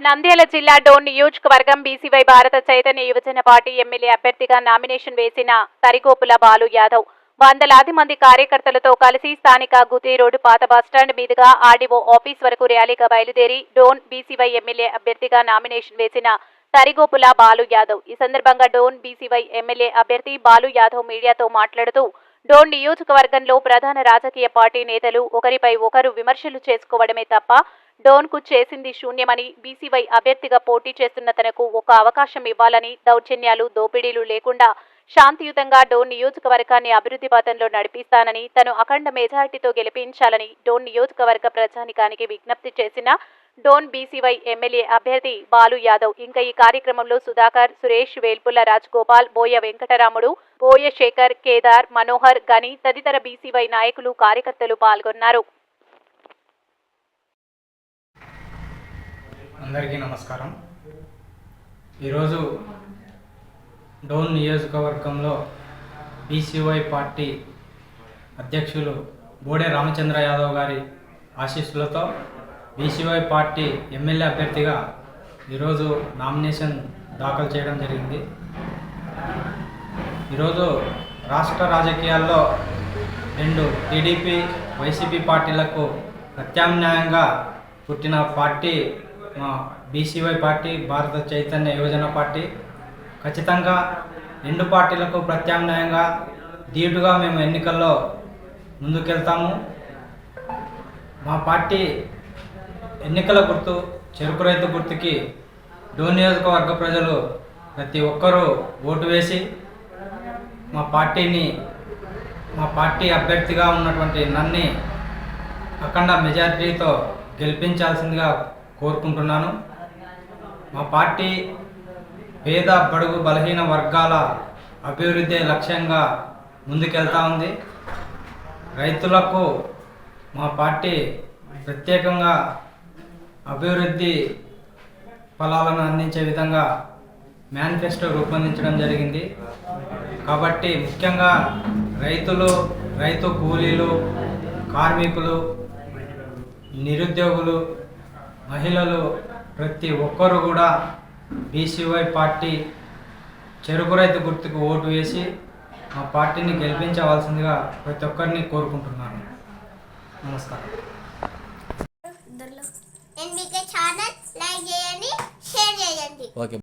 నంద్యాల జిల్లా డోన్ నియోజకవర్గం బీసీవై భారత చైతన్య యువజన పార్టీ ఎమ్మెల్యే అభ్యర్థిగా నామినేషన్ వేసిన తరిగోపుల బాలు యాదవ్ వందలాది మంది కార్యకర్తలతో కలిసి స్థానిక గుత్తి రోడ్డు పాత బస్టాండ్ మీదుగా ఆర్డీఓ ఆఫీస్ వరకు ర్యాలీగా బయలుదేరి డోన్ బీసీవై ఎమ్మెల్యే అభ్యర్థిగా నామినేషన్ వేసిన తరిగోపుల బాలు యాదవ్ ఈ సందర్భంగా డోన్ బీసీవై ఎమ్మెల్యే అభ్యర్థి బాలు యాదవ్ మీడియాతో మాట్లాడుతూ డోన్ నియోజకవర్గంలో ప్రధాన రాజకీయ పార్టీ నేతలు ఒకరిపై ఒకరు విమర్శలు చేసుకోవడమే తప్ప డోన్కు చేసింది శూన్యమని బీసీవై అభ్యర్థిగా పోటీ చేస్తున్న తనకు ఒక అవకాశం ఇవ్వాలని దౌర్జన్యాలు దోపిడీలు లేకుండా శాంతియుతంగా డోన్ నియోజకవర్గాన్ని అభివృద్ధి పథంలో నడిపిస్తానని తను అఖండ మెజారిటీతో గెలిపించాలని డోన్ నియోజకవర్గ ప్రజానికానికి విజ్ఞప్తి చేసిన డోన్ బీసీవై ఎమ్మెల్యే అభ్యర్థి బాలు యాదవ్ ఇంకా ఈ కార్యక్రమంలో సుధాకర్, సురేష్, వేల్పుల రాజగోపాల్, బోయ వెంకటరాముడు, బోయ శేఖర్, కేదార్, మనోహర్, గని తదితర బీసీవై నాయకులు కార్యకర్తలు పాల్గొన్నారు. అందరికీ నమస్కారం. ఈరోజు డోన్ నియోజకవర్గంలో బీసీవై పార్టీ అధ్యక్షులు బోడే రామచంద్ర యాదవ్ గారి ఆశీస్సులతో బీసీవై పార్టీ ఎమ్మెల్యే అభ్యర్థిగా ఈరోజు నామినేషన్ దాఖలు చేయడం జరిగింది. ఈరోజు రాష్ట్ర రాజకీయాల్లో రెండు టీడీపీ, వైసీపీ పార్టీలకు ప్రత్యామ్నాయంగా పుట్టిన పార్టీ మా బీసీవై పార్టీ, భారత చైతన్య యువజన పార్టీ. ఖచ్చితంగా రెండు పార్టీలకు ప్రత్యామ్నాయంగా ధీటుగా మేము ఎన్నికల్లో ముందుకెళ్తాము. మా పార్టీ ఎన్నికల గుర్తు చెరుకు రైతు గుర్తుకి డోన్ నియోజకవర్గ ప్రజలు ప్రతి ఒక్కరూ ఓటు వేసి మా పార్టీ అభ్యర్థిగా ఉన్నటువంటి నన్ను అఖండ మెజారిటీతో గెలిపించాల్సిందిగా కోరుకుంటున్నాను. మా పార్టీ పేద, బడుగు, బలహీన వర్గాల అభివృద్ధి లక్ష్యంగా ముందుకెళ్తా ఉంది. రైతులకు మా పార్టీ ప్రత్యేకంగా అభివృద్ధి ఫలాలను అందించే విధంగా మేనిఫెస్టో రూపొందించడం జరిగింది. కాబట్టి ముఖ్యంగా రైతు కూలీలు, కార్మికులు, నిరుద్యోగులు, మహిళలు ప్రతి ఒక్కరు కూడా బీసీవై పార్టీ చెరుకు రైతు గుర్తుకు ఓటు వేసి మా పార్టీని గెలిపించవలసిందిగా ప్రతి ఒక్కరిని కోరుకుంటున్నాను. నమస్కారం. ఛానల్ లైక్ చేయండి, షేర్ చేయండి.